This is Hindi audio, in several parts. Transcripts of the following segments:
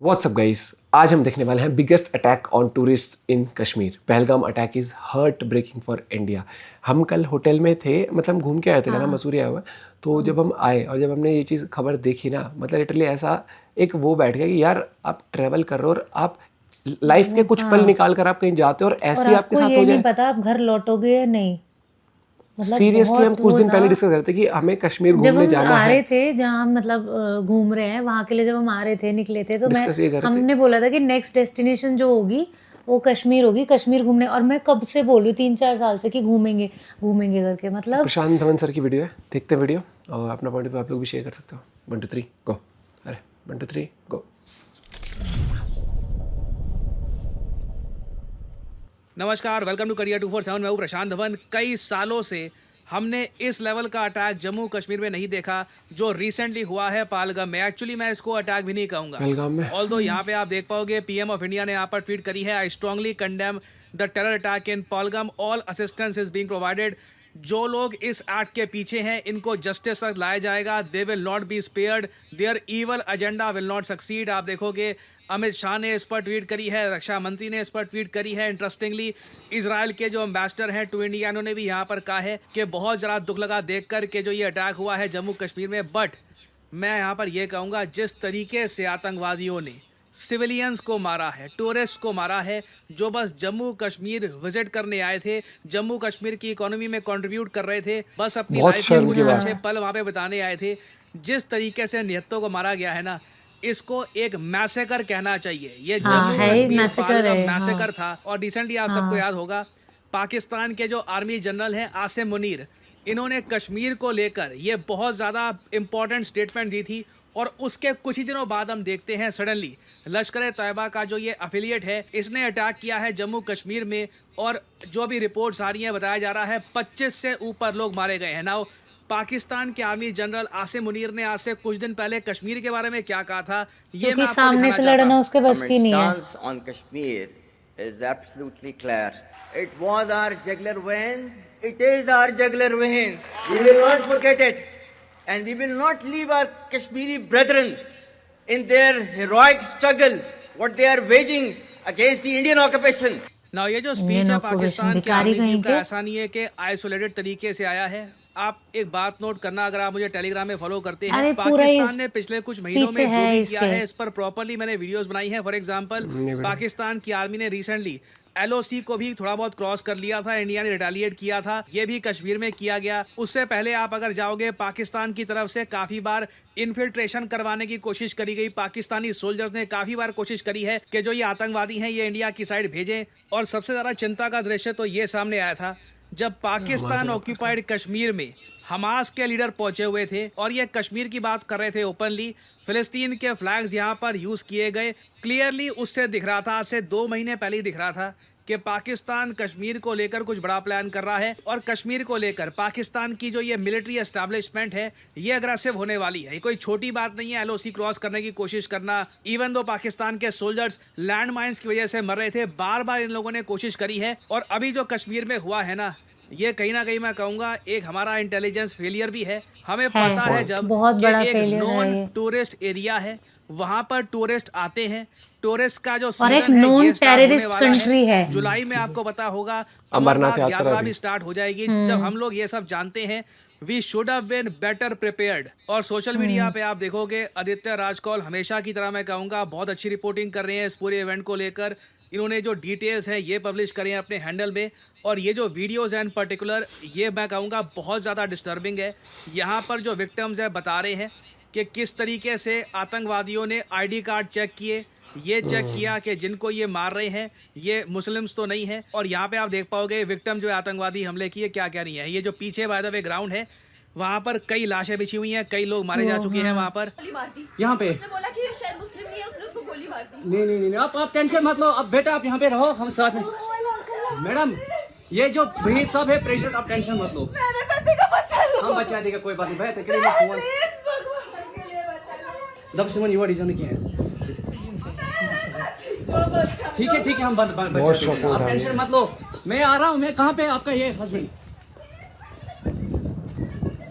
व्हाट्सअप गाइस, आज हम देखने वाले हैं biggest attack on tourist in Kashmir. Pahalgam attack is heart breaking for India. हम कल होटल में थे, मतलब घूम के आए थे, ना हाँ। मसूरी आया हुआ। तो जब हम आए और जब हमने ये चीज़ खबर देखी ना, मतलब लिटरली ऐसा एक वो बैठ गया कि यार आप ट्रैवल कर रहे हो और आप लाइफ के वो कुछ पल हाँ, निकाल कर आप कहीं जाते हो और और ऐसे ही आपके आपको साथ ये हो नहीं जाए। पता आप घर लौटोगे या नहीं। मतलब सीरियसली हम बहुत कुछ वो दिन था। पहले डिस्कस कर रहे थे कि हमें कश्मीर जब घूमने हम जाना आ है। रहे थे जहाँ हम मतलब घूम रहे हैं वहाँ के लिए, जब हम आ रहे थे, निकले थे, तो मैं डिस्कस ये कर रहे थे। हमने बोला था कि नेक्स्ट डेस्टिनेशन जो होगी वो कश्मीर होगी, कश्मीर घूमने। और मैं कब से बोल रही हूँ 3-4 साल से कि घूमेंगे घूमेंगे करके, मतलब प्रशांत धवन सर की वीडियो है, देखते हैं वीडियो और अपना पॉइंट ऑफ व्यू आप लोग भी शेयर कर सकते हो। 1 2 3 गो। अरे 1 2 3 गो। नमस्कार, वेलकम टू करियर 247। मैं हूं प्रशांत धवन। कई सालों से हमने इस लेवल का अटैक जम्मू कश्मीर में नहीं देखा जो रिसेंटली हुआ है पहलगाम में। एक्चुअली मैं इसको अटैक भी नहीं कहूंगा, पहलगाम में ऑल्दो यहाँ पे आप देख पाओगे पीएम ऑफ इंडिया ने यहाँ पर ट्वीट करी है, I strongly condemn the terror attack in Pahalgam, all assistance is being provided. जो लोग इस एक्ट के पीछे हैं इनको जस्टिस तक लाया जाएगा। They will not be spared, their evil agenda will not succeed. आप देखोगे अमित शाह ने इस पर ट्वीट करी है, रक्षा मंत्री ने इस पर ट्वीट करी है। इंटरेस्टिंगली इजराइल के जो एम्बेसडर हैं टू इंडिया, उन्होंने भी यहाँ पर कहा है कि बहुत ज़्यादा दुख लगा देखकर के जो ये अटैक हुआ है जम्मू कश्मीर में। बट मैं यहाँ पर यह कहूँगा जिस तरीके से आतंकवादियों ने सिविलियंस को मारा है, टूरिस्ट को मारा है, जो बस जम्मू कश्मीर विजिट करने आए थे, जम्मू कश्मीर की इकोनॉमी में कंट्रीब्यूट कर रहे थे, बस अपनी बहुत लाइफ के शर्म कुछ की बात अच्छे है। पल वहाँ पे बिताने आए थे, जिस तरीके से निहत्तों को मारा गया है ना, इसको एक मैसेकर कहना चाहिए। ये हाँ जम्मू है, कश्मीर मैसेकर पहलगाम है। हाँ मैसेकर था। और रिसेंटली आप सबको हाँ। याद होगा पाकिस्तान के जो आर्मी जनरल हैं आसिम मुनीर, इन्होंने कश्मीर को लेकर ये बहुत ज़्यादा इंपॉर्टेंट स्टेटमेंट दी थी। और उसके कुछ ही दिनों बाद हम देखते हैं सडनली लश्कर तैयबा का जो ये अफिलिएट है इसने अटैक किया है जम्मू कश्मीर में। और जो भी रिपोर्ट्स आ रही हैं बताया जा रहा है 25 से ऊपर लोग मारे गए हैं। नाउ पाकिस्तान के आर्मी जनरल आसिम मुनीर ने आज से कुछ दिन पहले कश्मीर के बारे में क्या कहा था ये मैं क्योंकि आपको सामने दिखाना से चाहता लड़ना हूँ। उसके बस Our की नहीं है। stance on Kashmir is absolutely clear. It was our jugular vein. It is our jugular vein. We will not forget it. And we will not leave our Kashmiri brethren in their heroic struggle, what they are waging against the Indian occupation. ना ये जो स्पीच इंडियन है ऑक्यूपेशन पाकिस्तान के भिखारी आर्मी कहीं चीफ का, के। ऐसा नहीं है कि आइसोलेटेड तरीके से आया है। आप एक बात नोट करना, अगर आप मुझे टेलीग्राम में फॉलो करते हैं, अरे पूरा पाकिस्तान इस ने पिछले कुछ महीनों पीछे में जो है भी किया इसके। है इस पर प्रॉपर्ली मैंने वीडियोस बनाई हैं। फॉर एग्जांपल पाकिस्तान की आर्मी ने रिसेंटली एलओसी को भी थोड़ा बहुत क्रॉस कर लिया था, इंडिया ने रिटेलिएट किया था, ये भी कश्मीर में किया गया। उससे पहले आप अगर जाओगे पाकिस्तान की तरफ से काफ़ी बार इन्फिल्ट्रेशन करवाने की कोशिश करी गई। पाकिस्तानी सोल्जर्स ने काफ़ी बार कोशिश करी है कि जो ये आतंकवादी हैं ये इंडिया की साइड भेजें। और सबसे ज़्यादा चिंता का दृश्य तो ये सामने आया था जब पाकिस्तान ऑक्यूपाइड कश्मीर में हमास के लीडर पहुंचे हुए थे और ये कश्मीर की बात कर रहे थे ओपनली। फिलिस्तीन के फ्लैग्स यहाँ पर यूज़ किए गए। क्लियरली उससे दिख रहा था, आज से 2 महीने पहले ही दिख रहा था कि पाकिस्तान कश्मीर को लेकर कुछ बड़ा प्लान कर रहा है। और कश्मीर को लेकर पाकिस्तान की जो ये मिलिट्री एस्टैब्लिशमेंट है ये अग्रेसिव होने वाली है। ये कोई छोटी बात नहीं है एलओसी क्रॉस करने की कोशिश करना। इवन दो पाकिस्तान के सोल्जर्स लैंड माइंस की वजह से मर रहे थे, बार बार इन लोगों ने कोशिश करी है। और अभी जो कश्मीर में हुआ है ना, ये कहीं ना कहीं मैं कहूँगा एक हमारा इंटेलिजेंस फेलियर भी है। हमें पता है जब बहुत कि बड़ा एक फेलियर है नॉन ये। टूरिस्ट एरिया है, वहाँ पर टूरिस्ट आते हैं, टूरिस्ट का जो और एक सीजन है नॉन ये स्टार्ट होने टेररिस्ट वाला कंट्री है। जुलाई में। आपको पता होगा अमरनाथ अमरनाथ यात्रा यात्रा भी। भी स्टार्ट हो जाएगी। जब हम लोग ये सब जानते हैं we should have been better prepared. और सोशल मीडिया पे आप देखोगे आदित्य राजकौल हमेशा की तरह मैं कहूँगा बहुत अच्छी रिपोर्टिंग कर रहे हैं इस पूरे इवेंट को लेकर। इन्होंने जो डिटेल्स हैं ये पब्लिश करें हैं अपने हैंडल में। और ये जो वीडियोस हैं इन पर्टिकुलर, ये मैं कहूँगा बहुत ज़्यादा डिस्टर्बिंग है। यहाँ पर जो विक्टिम्स हैं बता रहे हैं कि किस तरीके से आतंकवादियों ने आईडी कार्ड चेक किए, ये चेक किया कि जिनको ये मार रहे हैं ये मुस्लिम्स तो नहीं है। और यहाँ पे आप देख पाओगे विक्टिम जो आतंकवादी हमले की क्या कह रही हैं। ये जो पीछे बाय द वे ग्राउंड है वहाँ पर कई लाशें बिछी हुई हैं, कई लोग मारे जा चुके हैं वहाँ पर। गोली मार दी। यहाँ पे उसने बोला कि ये शायद मुस्लिम नहीं है, उसने उसको गोली मार दी। नहीं, आप टेंशन मत लो। अब बेटा आप यहाँ पे रहो, हम साथ में। मैडम ये जो भीड़ सब है प्रेसिडेंट, आप टेंशन मत लो, मेरे पति का बच्चा लो। हम बचा देगा, कोई बात नहीं। भाई तकरीब में फोन प्लीज भगवान के लिए बचा लो। दब सिमन युवा डिजाइन किया है। वो बच्चा ठीक है, हम बचा बहुत शौक देंगे, हो आप रहा है टेंशन ये। मत लो। मैं आ रहा हूँ। मैं कहाँ पे आपका ये हस्बैंड?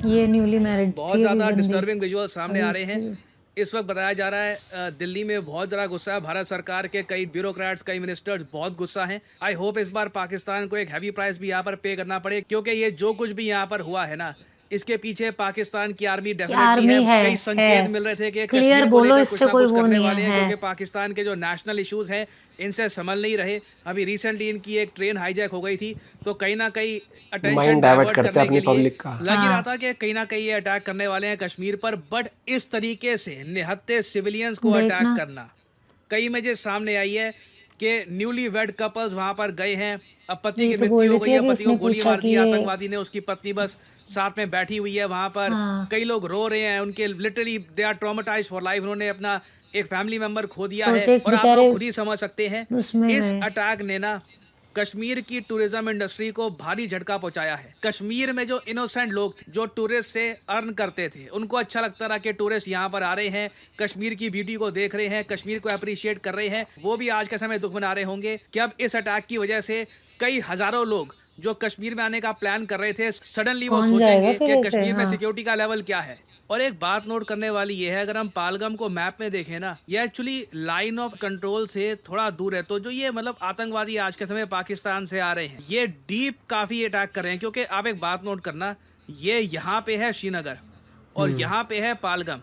ये न्यूली मैरिड बहुत ज़्यादा डिस्टर्बिंग विजुअल सामने आ रहे हैं। इस वक्त बताया जा रहा है दिल्ली में बहुत ज़्यादा गुस्सा है, भारत सरकार के कई ब्यूरोक्रेट्स, कई मिनिस्टर्स बहुत गुस्सा हैं। आई होप इस बार पाकिस्तान को एक हैवी प्राइस भी यहाँ पर पे करना पड़े, क्योंकि ये जो कुछ भी यहाँ पर हुआ है ना, इसके पीछे पाकिस्तान की आर्मी डेफिनेटली है। कई संकेत मिल रहे थे कि कश्मीर को लेकर कुछ ना कुछ करने वाले हैं, क्योंकि पाकिस्तान के जो नेशनल इश्यूज हैं इनसे संभल नहीं रहे। अभी रिसेंटली इनकी एक ट्रेन हाईजैक हो गई थी, तो कहीं ना कहीं अटेंशन डाइवर्ट करने के लिए लग ही रहा था कि कहीं ना कहीं ये अटैक करने वाले हैं कश्मीर पर। बट इस तरीके से निहत्थे सिविलियंस को अटैक करना, कई इमेजेस सामने आई है कि न्यूली वेड कपल्स वहां पर गए हैं, अब पति की मृत्यु हो गई है, पति को गोली मार दी आतंकवादी ने, उसकी पत्नी बस साथ में बैठी हुई है वहां पर। कई लोग रो रहे हैं, उनके literally they are traumatised for life, उन्होंने अपना एक फैमिली मेंबर खो दिया है। और आप लोग खुद ही समझ सकते हैं इस अटैक ने ना कश्मीर की टूरिज्म इंडस्ट्री को भारी झटका पहुंचाया है। कश्मीर में जो इनोसेंट लोग थे, जो टूरिस्ट से अर्न करते थे, उनको अच्छा लगता रहा कि टूरिस्ट यहाँ पर आ रहे हैं, कश्मीर की ब्यूटी को देख रहे हैं, कश्मीर को अप्रिशिएट कर रहे हैं, वो भी आज के समय दुख मना रहे होंगे कि अब इस अटैक की वजह से कई हजारों लोग जो कश्मीर में आने का प्लान कर रहे थे, सडनली वो सोचेंगे कि कश्मीर में सिक्योरिटी का लेवल क्या है। और एक बात नोट करने वाली ये है, अगर हम पालगम को मैप में देखें ना, ये एक्चुअली लाइन ऑफ कंट्रोल से थोड़ा दूर है। तो जो ये मतलब आतंकवादी आज के समय पाकिस्तान से आ रहे हैं, ये डीप काफ़ी अटैक कर रहे हैं। क्योंकि आप एक बात नोट करना, ये यहाँ पे है श्रीनगर और यहाँ पे है पालगम,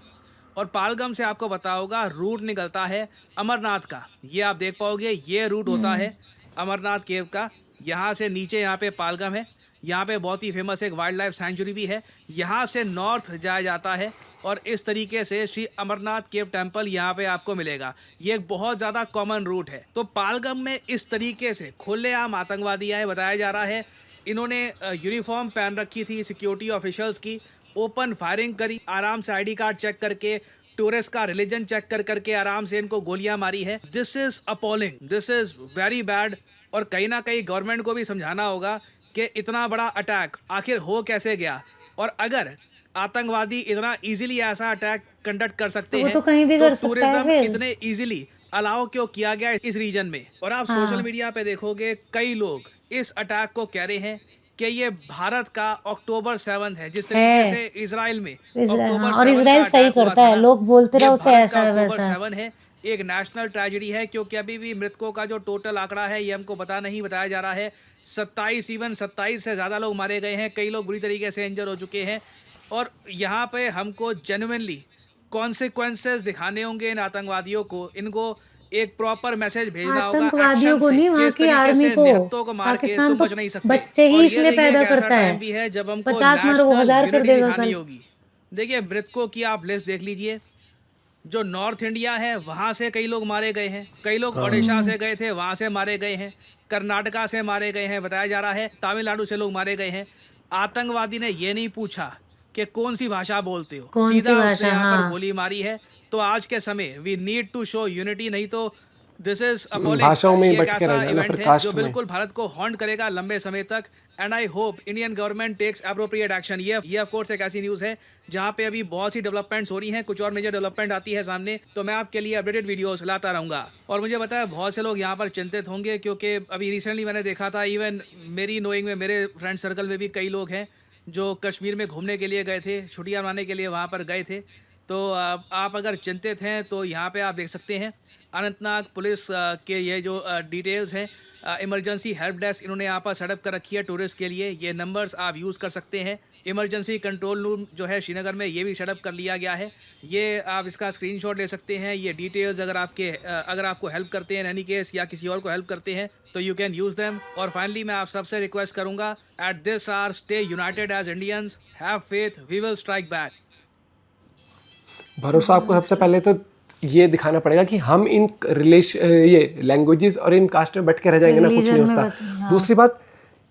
और पालगम से आपको पता होगा रूट निकलता है अमरनाथ का। ये आप देख पाओगे, ये रूट होता है अमरनाथ केव का। यहाँ से नीचे यहाँ पे पालगम है, यहाँ पे बहुत ही फेमस एक वाइल्ड लाइफ सेंचुरी भी है। यहाँ से नॉर्थ जाया जाता है और इस तरीके से श्री अमरनाथ केव टेम्पल यहाँ पे आपको मिलेगा। ये एक बहुत ज़्यादा कॉमन रूट है। तो पालगम में इस तरीके से खुलेआम आतंकवादी आए, बताया जा रहा है इन्होंने यूनिफॉर्म पहन रखी थी सिक्योरिटी ऑफिशियल्स की, ओपन फायरिंग करी, आराम से ID कार्ड चेक करके, टूरिस्ट का रिलीजन चेक करके आराम से इनको गोलियां मारी है। This is appalling, this is very bad. और कहीं ना कहीं गवर्नमेंट को भी समझाना होगा कि इतना बड़ा अटैक आखिर हो कैसे गया, और अगर आतंकवादी इतना इजीली ऐसा अटैक कंडक्ट कर सकते हैं, तो कहीं भी कर सकता है टूरिज्म फिर। इतने इजीली अलाउ क्यों किया गया इस रीजन में। और आप सोशल मीडिया पे देखोगे कई लोग इस अटैक को कह रहे हैं कि ये भारत का अक्टूबर 7 है, जिस तरीके से इजराइल में अक्टूबर और 7 इजराइल का सही अटैक हुआ करता था है, ना, लोग बोलते ये रहे उसे भारत ऐसा का है अक्टूबर वैसा 7 है। एक नेशनल ट्रेजेडी है, क्योंकि अभी भी मृतकों का जो टोटल आंकड़ा है ये हमको पता नहीं, बताया जा रहा है 27 से ज़्यादा लोग मारे गए हैं, कई लोग बुरी तरीके से इंजर हो चुके हैं। और यहाँ पे हमको जेन्युइनली कॉन्सिक्वेंसेस दिखाने होंगे इन आतंकवादियों को, इनको एक प्रॉपर मैसेज भेजना होगा आतंकवादियों को नहीं, वहाँ की आर्मी को। पाकिस्तान तो बच्चे ही इसलिए पैदा करता है, भी है जब हमको 50 मारो 1000 कर देगा दिखानी कल। होगी। देखिए मृतकों की आप लिस्ट देख लीजिए, जो नॉर्थ इंडिया है वहाँ से कई लोग मारे गए हैं, कई लोग ओडिशा से गए थे वहाँ से मारे गए हैं, कर्नाटका से मारे गए हैं, बताया जा रहा है तमिलनाडु से लोग मारे गए हैं। आतंकवादी ने ये नहीं पूछा कि कौन सी भाषा बोलते हो, सीधा उसने यहाँ पर गोली मारी है। तो आज के समय we need to show unity, नहीं तो दिस इज भाषाओं में ही एक भटके ऐसा रहना इवेंट फिर है कास्ट जो में। बिल्कुल भारत को हॉन्ट करेगा लंबे समय तक। And I hope Indian government takes appropriate action. ये ऑफ कोर्स एक ऐसी न्यूज़ है जहाँ पे अभी बहुत सी डेवलपमेंट्स हो रही हैं, कुछ और मेजर डेवलपमेंट आती है सामने, तो मैं आपके लिए अपडेटेड वीडियोस लाता रहूँगा। और मुझे पता है बहुत से लोग यहाँ पर चिंतित होंगे, क्योंकि अभी रिसेंटली मैंने देखा था, इवन मेरी नोइंग में मेरे फ्रेंड सर्कल में भी कई लोग हैं जो कश्मीर में घूमने के लिए गए थे, छुट्टियाँ मनाने के लिए वहाँ पर गए थे। तो आप अगर चिंतित हैं तो यहाँ पे आप देख सकते हैं अनंतनाग पुलिस के ये जो डिटेल्स हैं, इमरजेंसी हेल्प डेस्क इन्होंने यहाँ पर सेटअप कर रखी है टूरिस्ट के लिए। ये नंबर्स आप यूज़ कर सकते हैं। इमरजेंसी कंट्रोल रूम जो है श्रीनगर में, ये भी सेटअप कर लिया गया है। ये आप इसका स्क्रीनशॉट ले सकते हैं। ये डिटेल्स अगर आपको हेल्प करते हैं, एनी केस या किसी और को हेल्प करते हैं, तो यू कैन यूज़ देम। और फाइनली मैं आप सबसे रिक्वेस्ट करूँगा, at this hour stay united as Indians, have faith, we will strike back. भरोसा आपको सबसे पहले तो ये दिखाना पड़ेगा कि हम इन ये लैंग्वेजेस और इन कास्ट में बैठ के रह जाएंगे ना, कुछ नहीं होता। दूसरी बात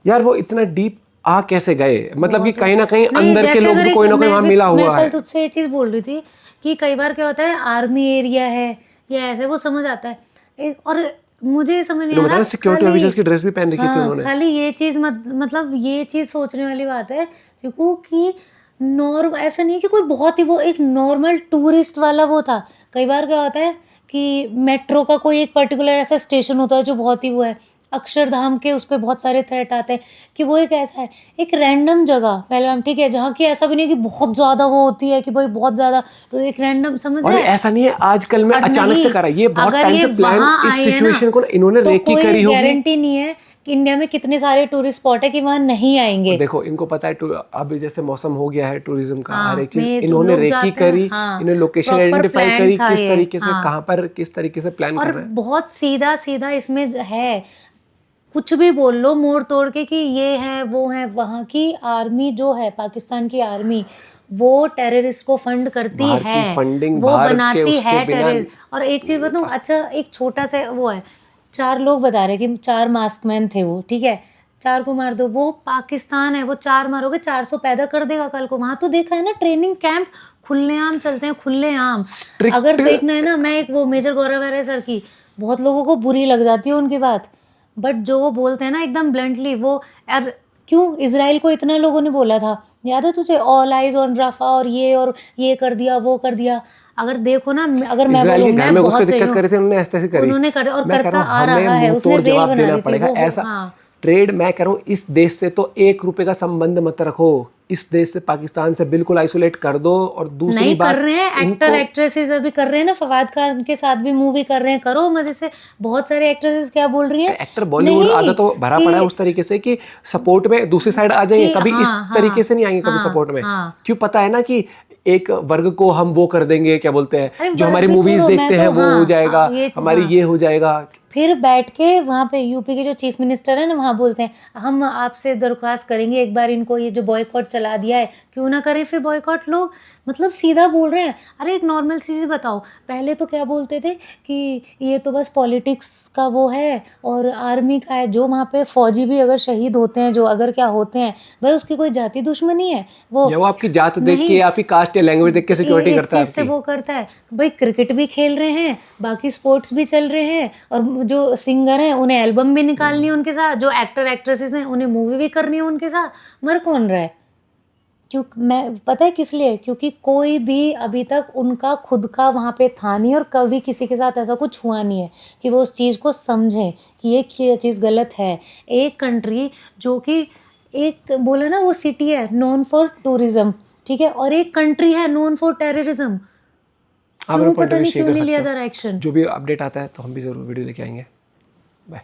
यार, वो इतना डीप आ कैसे गए, मतलब कि कहीं ना कहीं अंदर के लोग भी कोई ना कोई वहाँ मिला हुआ है। मैं कल तुझसे ये चीज़ बोल रही थी कि कई बार क्या होता है, आर्मी एरिया है या ऐसे, वो समझ आता है। और मुझे समझ नहीं आ रहा, सिक्योरिटी ऑफिसर्स की ड्रेस भी पहन रखी थी उन्होंने। खाली ये चीज़ मतलब ये चीज़ सोचने वाली बात है, क्योंकि ऐसा नहीं है कि कोई बहुत ही, वो एक नॉर्मल टूरिस्ट वाला वो था। कई बार क्या होता है कि मेट्रो का कोई एक पर्टिकुलर ऐसा स्टेशन होता है जो बहुत ही वो है, अक्षरधाम के उस पे बहुत सारे थ्रेट आते हैं कि वो एक ऐसा है, एक रैंडम जगह पहलगाम, ठीक है, जहाँ की ऐसा भी नहीं कि बहुत ज़्यादा वो होती है कि भाई बहुत ज़्यादा, तो एक रैंडम, समझ और रहे हैं? ऐसा नहीं है आजकल में और अचानक नहीं, से करा, ये बहुत अगर टाइम ये से प्लान, वहाँ इस आई है ना, सिचुएशन को इन्होंने तो रेकी कोई करी होगी। गारंटी नहीं है कि इंडिया में कितने सारे टूरिस्ट स्पॉट है कि वहाँ नहीं आएंगे। देखो इनको पता है अभी जैसे मौसम हो गया है टूरिज्म का, हाँ, हर एक चीज में जो इन्होंने लोग रेकी जाते हैं, करी, हाँ, इन्होंने लोकेशन proper आइडेंटिफाई plan करी, था किस ये, तरीके से, हाँ। कहाँ पर किस तरीके से प्लान और कर रहे हैं। बहुत सीधा सीधा इसमें है, कुछ भी बोल लो मोड़ तोड़ के कि ये है वो है। वहाँ की आर्मी जो है, पाकिस्तान की आर्मी, वो टेररिस्ट को फंड करती बाहर की है, फंडिंग, वो बाहर के बनाती उसके है बिना- टेररिस्ट। और एक चीज बताऊँ, अच्छा एक छोटा सा वो है, 4 लोग बता रहे कि 4 मास्कमैन थे वो, ठीक है, 4 को मार दो, वो पाकिस्तान है, वो 4 मारोगे 400 पैदा कर देगा कल को। वहां तो देखा है ना, ट्रेनिंग कैंप खुलेआम चलते हैं, खुलेआम। अगर देखना है ना, मैं एक वो मेजर गौरव है सर की, बहुत लोगों को बुरी लग जाती है उनकी बात, बट जो वो बोलते हैं ना एकदम ब्लंटली, वो यार क्यों इजराइल को इतना लोगों ने बोला था, याद है तुझे, ऑल आइज ऑन राफा, और ये कर दिया वो कर दिया। अगर देखो ना, अगर मैं इजराइल के बोलूं, घर मैं में घुस के बहुत सही दिक्कत हूँ, करी थी उन्होंने, ऐसे करी, उन्होंने कर और मैं कह करता रहा हूँ, आ हमें रहा है, मुंह उसने तोड़ रेल जवाब बना देना दी थी पड़ेगा वो, ऐसा। हाँ। ट्रेड मैं कह रहा हूँ, इस देश से तो 1 रुपए का संबंध मत रखो, इस देश से पाकिस्तान से बिल्कुल आइसोलेट कर दो। और दूसरी नहीं बात, कर रहे हैं, एक्टर एक्ट्रेसेस अभी कर रहे हैं ना, फवाद खान के साथ भी मूवी कर रहे हैं, करो मजे से। बहुत सारे एक्ट्रेसेस क्या बोल रही हैं, एक्टर बॉलीवुड नहीं, आधा तो भरा पड़ा है उस तरीके से कि सपोर्ट में दूसरी साइड आ जाएंगे, कि कभी इस हाँ, तरीके से नहीं आएंगे, कभी हाँ, सपोर्ट में। हाँ। क्यों, पता है ना कि एक वर्ग को हम वो कर देंगे, क्या बोलते हैं, अरे जो वर्ग हमारी भी मूवीज छोड़ो, देखते मैं हैं तो वो हो हाँ, जाएगा, हमारी हाँ। ये हो जाएगा। फिर बैठ के वहाँ पे यूपी के जो चीफ मिनिस्टर है ना, वहाँ बोलते हैं हम आपसे दरख्वास्त करेंगे, एक बार इनको ये जो बॉयकॉट चला दिया है, क्यों ना करें फिर बॉयकॉट। लोग मतलब सीधा बोल रहे हैं। अरे एक नॉर्मल सी चीज़ बताओ, पहले तो क्या बोलते थे कि ये तो बस पॉलिटिक्स का वो है और आर्मी का है, जो वहाँ पे फौजी भी अगर शहीद होते हैं, जो अगर क्या होते हैं, भाई उसकी कोई जाति दुश्मनी है वो, या वो आपकी जात देख के, नहीं, आपकी कास्ट या लैंग्वेज देख के सिक्योरिटी इस करता है चीज़ से आपकी। वो करता है। भाई क्रिकेट भी खेल रहे हैं, बाकी स्पोर्ट्स भी चल रहे हैं, और जो सिंगर हैं उन्हें एल्बम भी निकालनी है उनके साथ, जो एक्टर एक्ट्रेसेस हैं उन्हें मूवी भी करनी है उनके साथ। मर कौन रहा है? क्यों, मैं पता है किस लिए, क्योंकि कोई भी अभी तक उनका खुद का वहाँ पे था नहीं, और कभी किसी के साथ ऐसा कुछ हुआ नहीं है कि वो उस चीज़ को समझें कि ये चीज़ गलत है। एक कंट्री जो कि एक बोला ना, वो सिटी है नोन फॉर टूरिज्म, ठीक है, और एक कंट्री है नोन फॉर टेररिज्म, आप क्यों पॉइंट पता नहीं शेयर क्यों कर नहीं लिया सकते जा हो, रहा एक्शन। जो भी अपडेट आता है तो हम भी जरूर वीडियो लेके आएंगे। बाय।